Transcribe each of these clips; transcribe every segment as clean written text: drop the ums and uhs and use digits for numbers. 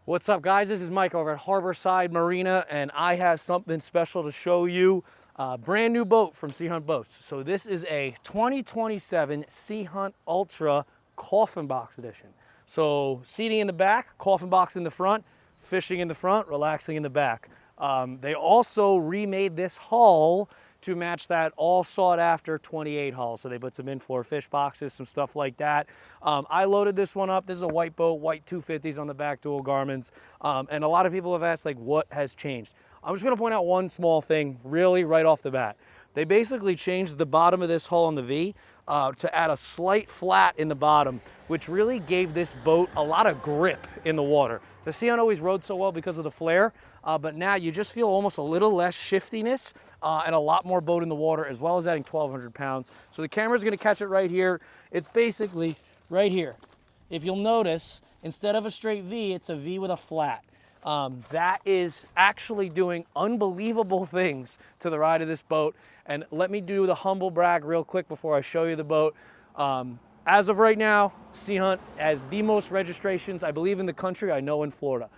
What's up, guys? This is Mike over at Harborside Marina, and I have something special to show you. Brand new boat from Sea Hunt Boats. So this is a 2027 Sea Hunt Ultra Coffin Box Edition. So seating in the back, coffin box in the front, fishing in the front, relaxing in the back. They also remade this hull to match that all sought after 28 hull. So they put some in-floor fish boxes, some stuff like that. I loaded this one up. This is a white boat, white 250s on the back, dual Garmin's. And a lot of people have asked, like, what has changed? I'm just gonna point out one small thing really right off the bat. They basically changed the bottom of this hull on the V to add a slight flat in the bottom, which really gave this boat a lot of grip in the water. The Sea Hunt always rode so well because of the flare, but now you just feel almost a little less shiftiness and a lot more boat in the water, as well as adding 1,200 pounds. So the camera's gonna catch it right here. It's basically right here. If you'll notice, instead of a straight V, it's a V with a flat. That is actually doing unbelievable things to the ride of this boat. And let me do the humble brag real quick before I show you the boat. As of right now, Sea Hunt has the most registrations, I believe, in the country. I know in Florida.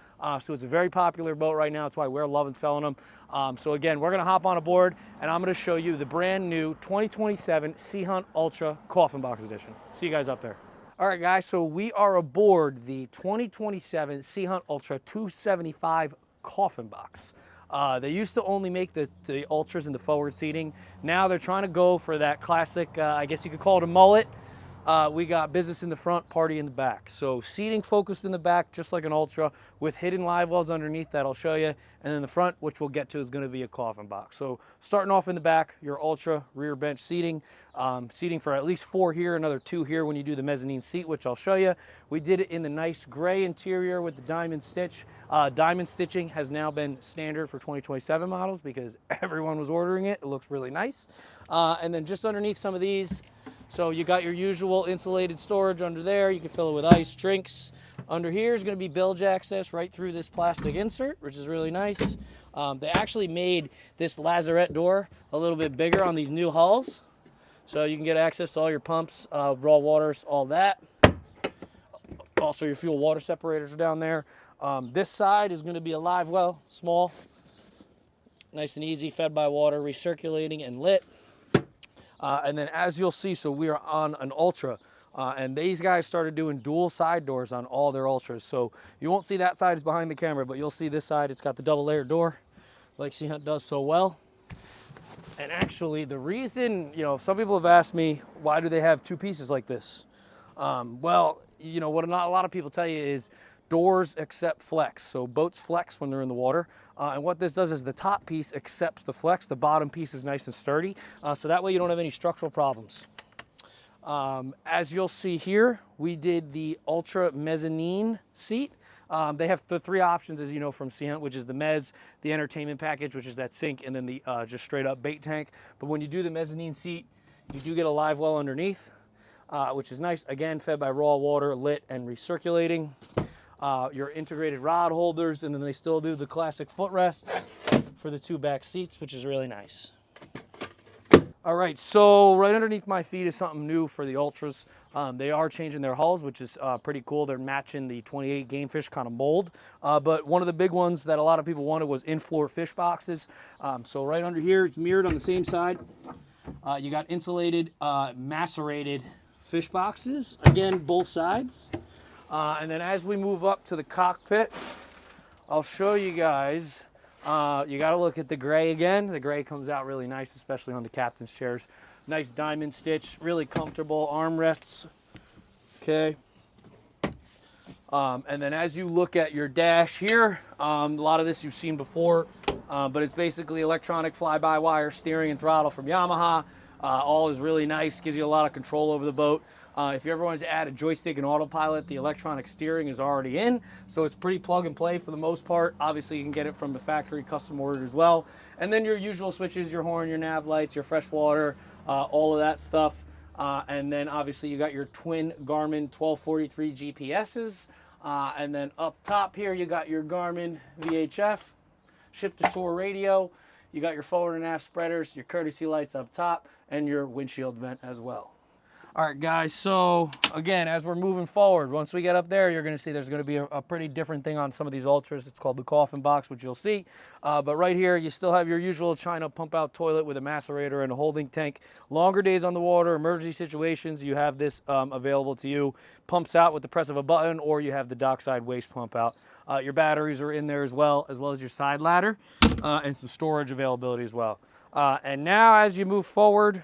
So it's a very popular boat right now. That's why we're loving selling them. So again, we're gonna hop on aboard and I'm gonna show you the brand new 2027 Sea Hunt Ultra Coffin Box Edition. See you guys up there. All right, guys, so we are aboard the 2027 Sea Hunt Ultra 275 Coffin Box. They used to only make the Ultras in the forward seating. Now they're trying to go for that classic, I guess you could call it a mullet. We got business in the front, party in the back. So seating focused in the back, just like an Ultra, with hidden live wells underneath that I'll show you. And then the front, which we'll get to, is gonna be a coffin box. So starting off in the back, your Ultra rear bench seating. Seating for at least 4 here, another 2 here when you do the mezzanine seat, which I'll show you. We did it in the nice gray interior with the diamond stitch. Diamond stitching has now been standard for 2027 models because everyone was ordering it. It looks really nice. And then just underneath some of these, so you got your usual insulated storage under there. You can fill it with ice, drinks. Under here is going to be bilge access right through this plastic insert, which is really nice. They actually made this lazarette door a little bit bigger on these new hulls. So you can get access to all your pumps, raw waters, all that. Also your fuel water separators are down there. This side is going to be a live well, small, nice and easy, fed by water, recirculating and lit. And then as you'll see, so we are on an Ultra, and these guys started doing dual side doors on all their Ultras. So you won't see that side is behind the camera, but you'll see this side. It's got the double layer door like Sea Hunt does so well. And actually the reason, you know, some people have asked me, why do they have 2 pieces like this? Well, you know, what not a lot of people tell you is doors accept flex. So boats flex when they're in the water. And what this does is the top piece accepts the flex. The bottom piece is nice and sturdy. So that way you don't have any structural problems. As you'll see here, we did the Ultra Mezzanine seat. They have the 3 options, as you know, from Sea Hunt, which is the Mez, the entertainment package, which is that sink, and then the just straight up bait tank. But when you do the mezzanine seat, you do get a live well underneath, which is nice. Again, fed by raw water, lit and recirculating. Your integrated rod holders, and then they still do the classic footrests for the 2 back seats, which is really nice. All right, so right underneath my feet is something new for the Ultras. They are changing their hulls, which is pretty cool. They're matching the 28 Gamefish kind of mold. But one of the big ones that a lot of people wanted was in-floor fish boxes. So right under here, it's mirrored on the same side. You got insulated, macerated fish boxes. Again, both sides. And then as we move up to the cockpit, I'll show you guys. You got to look at the gray again. The gray comes out really nice, especially on the captain's chairs. Nice diamond stitch, really comfortable armrests. Okay. And then as you look at your dash here, a lot of this you've seen before, but it's basically electronic fly-by-wire steering and throttle from Yamaha. All is really nice, gives you a lot of control over the boat. If you ever wanted to add a joystick and autopilot, the electronic steering is already in, so it's pretty plug and play for the most part. Obviously, you can get it from the factory, custom ordered as well. And then your usual switches, your horn, your nav lights, your freshwater, all of that stuff. And then obviously you got your twin Garmin 1243 GPSs. And then up top here, you got your Garmin VHF, ship-to-shore radio. You got your forward and aft spreaders, your courtesy lights up top, and your windshield vent as well. All right, guys, so again, as we're moving forward, once we get up there, you're gonna see there's gonna be a pretty different thing on some of these Ultras. It's called the Coffin box, which you'll see. But right here, you still have your usual China pump-out toilet with a macerator and a holding tank. Longer days on the water, emergency situations, you have this available to you. Pumps out with the press of a button, or you have the dockside waste pump out. Your batteries are in there as well as your side ladder, and some storage availability as well. And now as you move forward,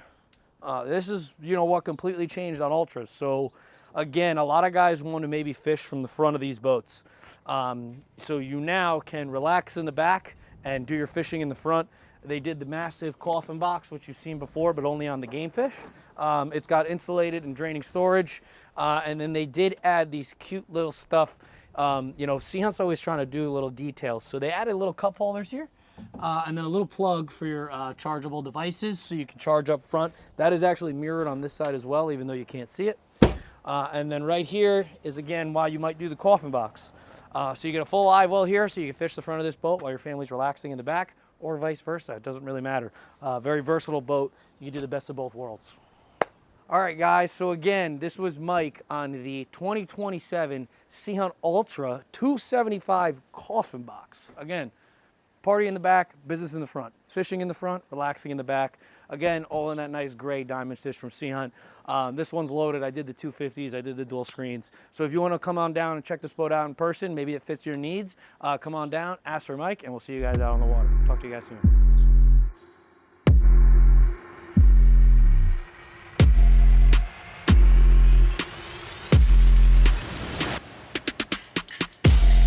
this is, you know, what completely changed on Ultras. So again, a lot of guys want to maybe fish from the front of these boats. So you now can relax in the back and do your fishing in the front. They did the massive Coffin box, which you've seen before, but only on the game fish. It's got insulated and draining storage. And then they did add these cute little stuff. You know, Sea Hunt's always trying to do little details. So they added little cup holders here. And then a little plug for your chargeable devices so you can charge up front. That is actually mirrored on this side as well, even though you can't see it. And then right here is, again, why you might do the Coffin box. So you get a full live well here, so you can fish the front of this boat while your family's relaxing in the back, or vice versa. It doesn't really matter. Very versatile boat. You can do the best of both worlds. All right, guys, so again, this was Mike on the 2027 Sea Hunt Ultra 275 Coffin box. Again, party in the back, business in the front. Fishing in the front, relaxing in the back. Again, all in that nice gray diamond stitch from Sea Hunt. This one's loaded. I did the 250s. I did the dual screens. So if you want to come on down and check this boat out in person, maybe it fits your needs, come on down, ask for Mike, and we'll see you guys out on the water. Talk to you guys soon.